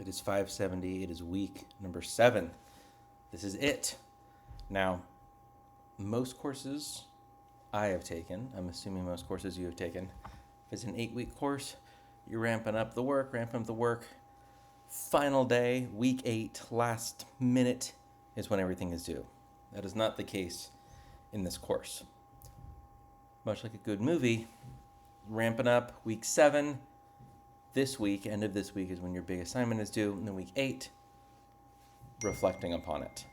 It is 570. It is week number 7. This is it. Now, most courses I have taken, I'm assuming most courses you have taken, if it's an 8-week course, you're ramping up the work. Final day, week 8, last minute is when everything is due. That is not the case in this course. Much like a good movie, ramping up week 7. This week, end of this week, is when your big assignment is due. And then week 8, reflecting upon it.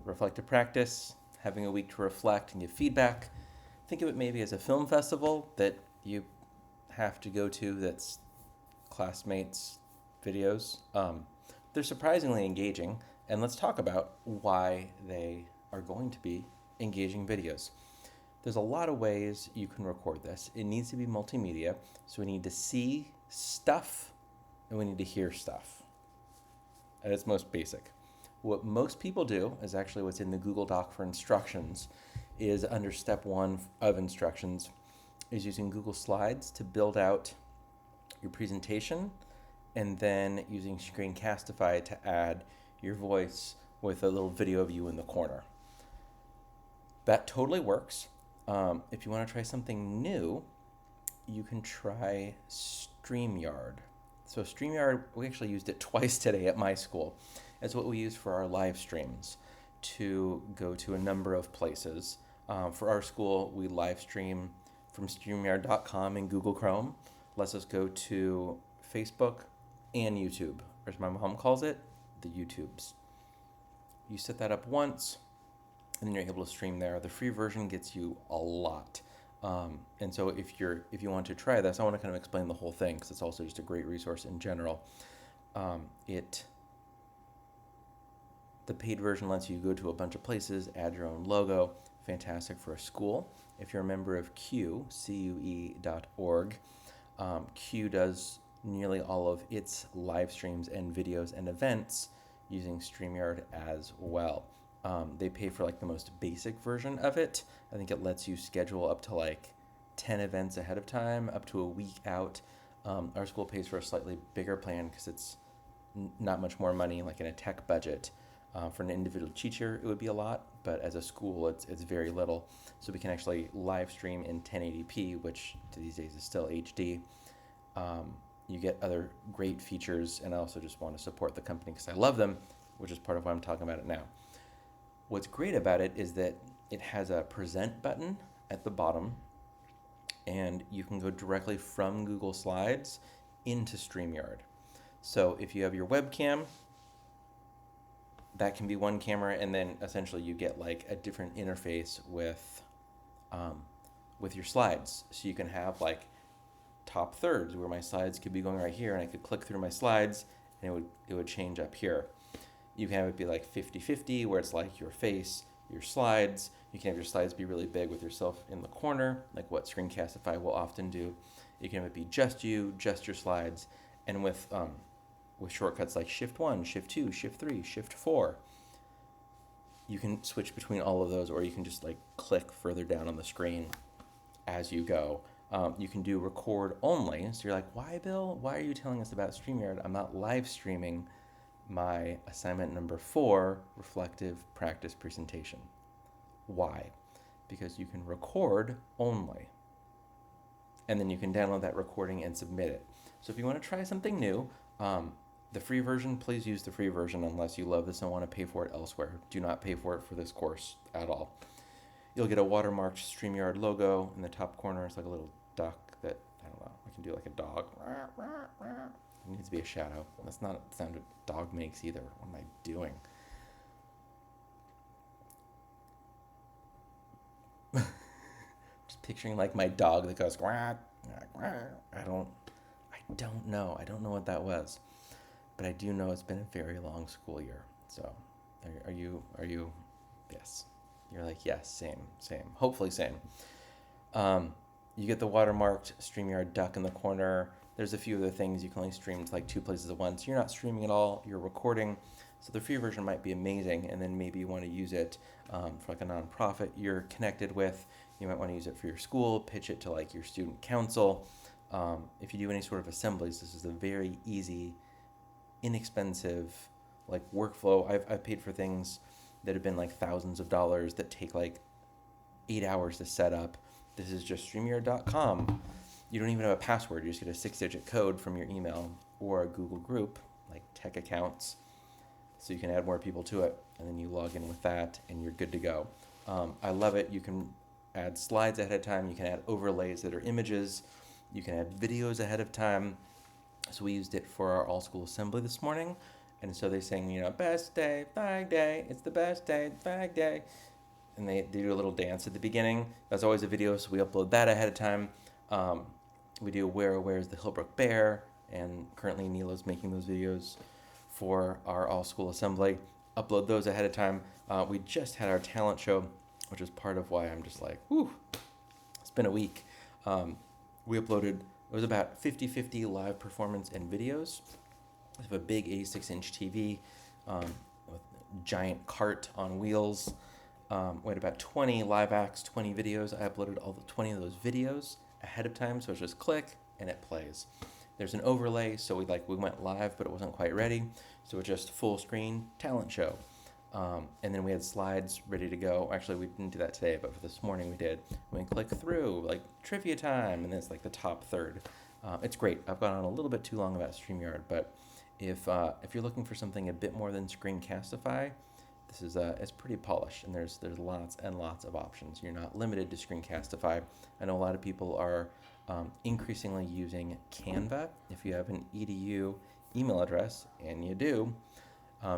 Reflective practice, having a week to reflect and give feedback. Think of it maybe as a film festival that you have to go to that's classmates' videos. They're surprisingly engaging, and let's talk about why they are going to be engaging videos. There's a lot of ways you can record this. It needs to be multimedia, so we need to see stuff and we need to hear stuff at its most basic. What most people do is actually what's in the Google Doc for instructions is under step 1 of instructions is using Google Slides to build out your presentation and then using Screencastify to add your voice with a little video of you in the corner. That totally works. If you want to try something new, you can try StreamYard. So StreamYard, we actually used it twice today at my school. It's what we use for our live streams to go to a number of places. For our school, we live stream from StreamYard.com in Google Chrome. Lets us go to Facebook and YouTube, or as my mom calls it, the YouTubes. You set that up once, and then you're able to stream there. The free version gets you a lot. And so if you want to try this, I want to kind of explain the whole thing because it's also just a great resource in general. The paid version lets you go to a bunch of places, add your own logo. Fantastic for a school. If you're a member of CUE.org, Q does nearly all of its live streams and videos and events using StreamYard as well. They pay for like the most basic version of it. I think it lets you schedule up to like 10 events ahead of time, up to a week out. Our school pays for a slightly bigger plan because it's not much more money, like in a tech budget. For an individual teacher, it would be a lot, but as a school, it's very little. So we can actually live stream in 1080p, which these days is still HD. You get other great features, and I also just want to support the company because I love them, which is part of why I'm talking about it now. What's great about it is that it has a present button at the bottom, and you can go directly from Google Slides into StreamYard. So if you have your webcam, that can be one camera, and then essentially you get like a different interface with your slides. So you can have like top thirds where my slides could be going right here, and I could click through my slides, and it would change up here. You can have it be like 50-50, where it's like your face, your slides. You can have your slides be really big with yourself in the corner, like what Screencastify will often do. You can have it be just you, just your slides, and with shortcuts like Shift 1, Shift 2, Shift 3, Shift 4, you can switch between all of those, or you can just like click further down on the screen as you go. You can do record only. So you're like, why, Bill? Why are you telling us about StreamYard? I'm not live streaming my assignment number 4, reflective practice presentation. Why? Because you can record only. And then you can download that recording and submit it. So if you want to try something new, the free version, please use the free version unless you love this and want to pay for it elsewhere. Do not pay for it for this course at all. You'll get a watermarked StreamYard logo in the top corner. It's like a little duck that, I don't know, I can do like a dog. It needs to be a shadow. That's not the sound a dog makes either. What am I doing? Just picturing like my dog that goes quack, quack. I don't know. I don't know what that was. But I do know it's been a very long school year. So are you yes. You're like, yes, same. Hopefully same. You get the watermarked StreamYard duck in the corner. There's a few other things. You can only stream to like 2 places at once. You're not streaming at all. You're recording. So the free version might be amazing, and then maybe you want to use it for like a nonprofit you're connected with. You might want to use it for your school, pitch it to like your student council. If you do any sort of assemblies, this is a very easy inexpensive like workflow. I've paid for things that have been like thousands of dollars that take like 8 hours to set up. This is just StreamYard.com. You don't even have a password. You just get a 6-digit code from your email or a Google group, like tech accounts. So you can add more people to it, and then you log in with that, and you're good to go. I love it. You can add slides ahead of time. You can add overlays that are images. You can add videos ahead of time. So we used it for our all-school assembly this morning. And so they sang, best day, fag day, it's the best day, fag day. And they do a little dance at the beginning. That's always a video, so we upload that ahead of time. We do Where's the Hillbrook Bear, and currently Nilo's making those videos for our all-school assembly. Upload those ahead of time. We just had our talent show, which is part of why I'm just like, whew, it's been a week. We uploaded, it was about 50-50 live performance and videos. We have a big 86-inch TV with a giant cart on wheels. We had about 20 live acts, 20 videos. I uploaded all the 20 of those videos ahead of time, so it's just click and it plays. There's an overlay, so we went live, but it wasn't quite ready, so it's just full screen talent show. And then we had slides ready to go. Actually, we didn't do that today, but for this morning we did. We click through, like trivia time, and then it's like the top third. It's great. I've gone on a little bit too long about StreamYard, but if you're looking for something a bit more than Screencastify, this is it's pretty polished, and there's lots and lots of options. You're not limited to Screencastify. I know a lot of people are increasingly using Canva. If you have an EDU email address, and you do,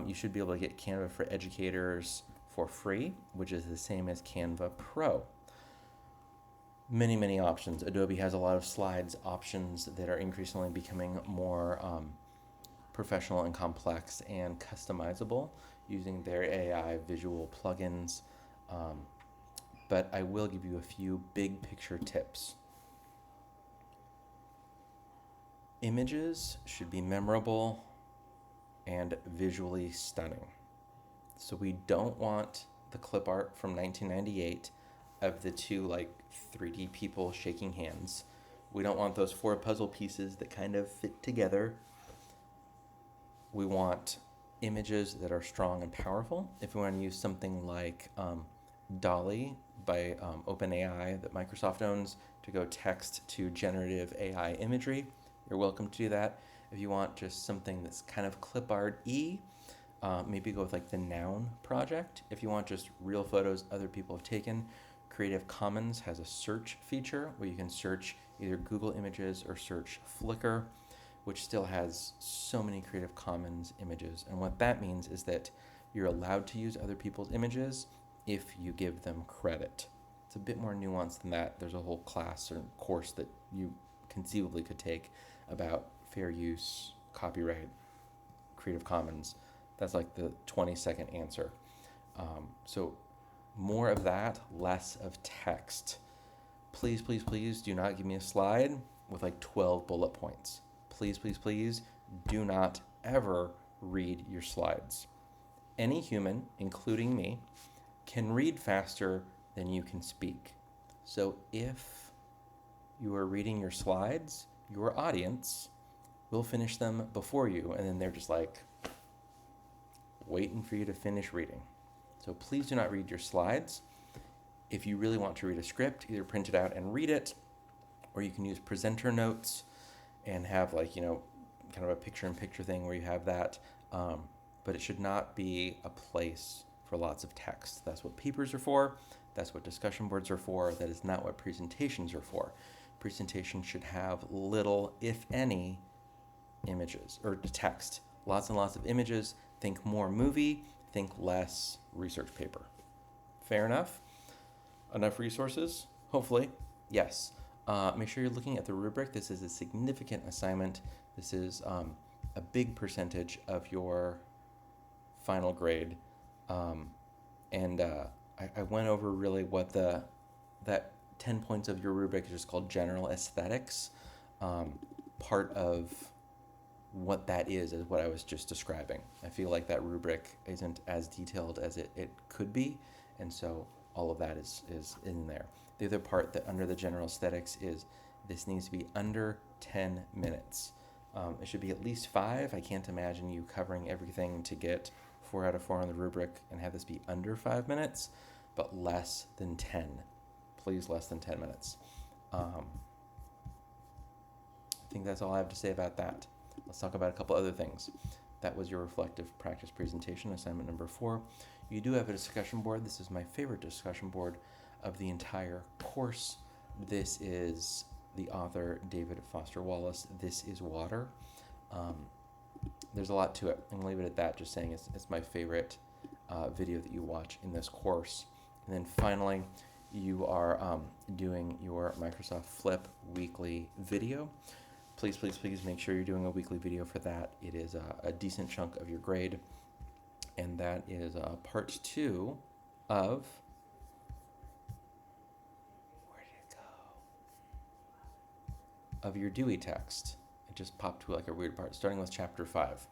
you should be able to get Canva for Educators for free, which is the same as Canva Pro. Many, many options. Adobe has a lot of slides options that are increasingly becoming more professional and complex and customizable using their AI visual plugins. But I will give you a few big picture tips. Images should be memorable and visually stunning. So we don't want the clip art from 1998 of the two 3D people shaking hands. We don't want those 4 puzzle pieces that kind of fit together. We want images that are strong and powerful. If we want to use something like DALL-E by OpenAI that Microsoft owns to go text to generative AI imagery, you're welcome to do that. If you want just something that's kind of clip art-y, maybe go with the Noun project. If you want just real photos other people have taken, Creative Commons has a search feature where you can search either Google Images or search Flickr, which still has so many Creative Commons images. And what that means is that you're allowed to use other people's images if you give them credit. It's a bit more nuanced than that. There's a whole class or course that you conceivably could take about fair use, copyright, Creative Commons. That's like the 20-second answer. So more of that, less of text. Please, please, please do not give me a slide with 12 bullet points. Please, please, please do not ever read your slides. Any human, including me, can read faster than you can speak. So if you are reading your slides, your audience will finish them before you, and then they're just waiting for you to finish reading. So please do not read your slides. If you really want to read a script, either print it out and read it, or you can use presenter notes and have kind of a picture-in-picture thing where you have that. But it should not be a place for lots of text. That's what papers are for. That's what discussion boards are for. That is not what presentations are for. Presentations should have little, if any, images or text. Lots and lots of images. Think more movie, think less research paper. Fair enough? Enough resources? Hopefully, yes. Make sure you're looking at the rubric. This is a significant assignment. This is a big percentage of your final grade. I went over really what that 10 points of your rubric is just called general aesthetics. Part of what that is what I was just describing. I feel like that rubric isn't as detailed as it could be, and so all of that is in there. The other part that under the general aesthetics is this needs to be under 10 minutes. It should be at least 5. I can't imagine you covering everything to get 4 out of 4 on the rubric and have this be under 5 minutes, but less than 10. Please, less than 10 minutes. I think that's all I have to say about that. Let's talk about a couple other things. That was your reflective practice presentation, assignment number 4. You do have a discussion board. This is my favorite discussion board of the entire course. This is the author, David Foster Wallace. This is Water. There's a lot to it. I'm going to leave it at that, just saying it's my favorite video that you watch in this course. And then finally, you are doing your Microsoft Flip weekly video. Please, please, please make sure you're doing a weekly video for that. It is a decent chunk of your grade. And that is part 2 of, where did it go? Of your Dewey text. It just popped to like a weird part, starting with chapter 5.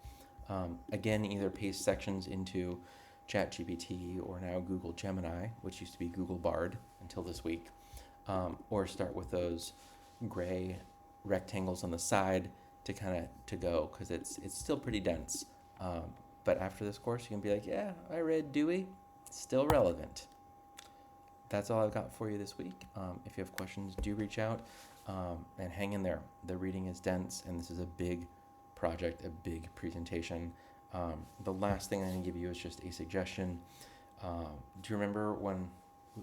Again, either paste sections into ChatGPT or now Google Gemini, which used to be Google Bard until this week, or start with those gray rectangles on the side to go, because it's still pretty dense. But after this course, you can be like, yeah, I read Dewey, it's still relevant. That's all I've got for you this week. If you have questions, do reach out and hang in there. The reading is dense, and this is a big project, a big presentation. The last thing I'm going to give you is just a suggestion. Do you remember when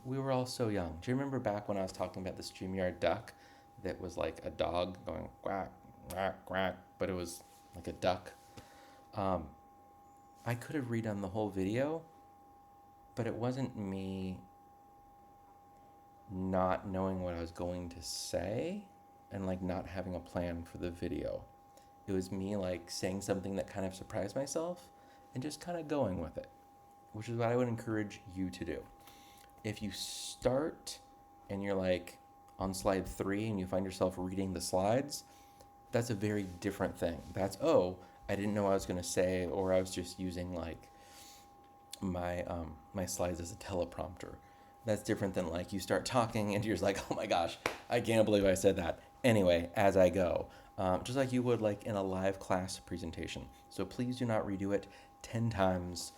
we were all so young? Do you remember back when I was talking about the StreamYard duck that was like a dog going quack, quack, quack, but it was like a duck? I could have redone the whole video, but it wasn't me not knowing what I was going to say and like not having a plan for the video. It was me like saying something that kind of surprised myself and just kind of going with it, which is what I would encourage you to do. If you start and you're like on slide 3 and you find yourself reading the slides, that's a very different thing. That's, oh, I didn't know what I was going to say, or I was just using like my my slides as a teleprompter. That's different than like you start talking and you're just like, oh my gosh, I can't believe I said that. Anyway, as I go, just like you would like in a live class presentation. So please do not redo it 10 times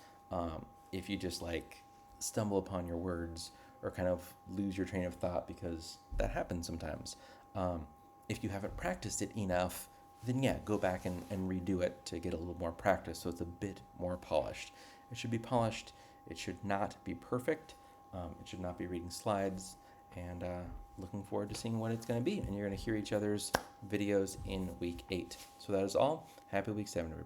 if you just like stumble upon your words or kind of lose your train of thought, because that happens sometimes. If you haven't practiced it enough, then yeah, go back and redo it to get a little more practice so it's a bit more polished. It should be polished. It should not be perfect. It should not be reading slides, and looking forward to seeing what it's going to be. And you're going to hear each other's videos in week 8. So that is all. Happy week 7, everybody.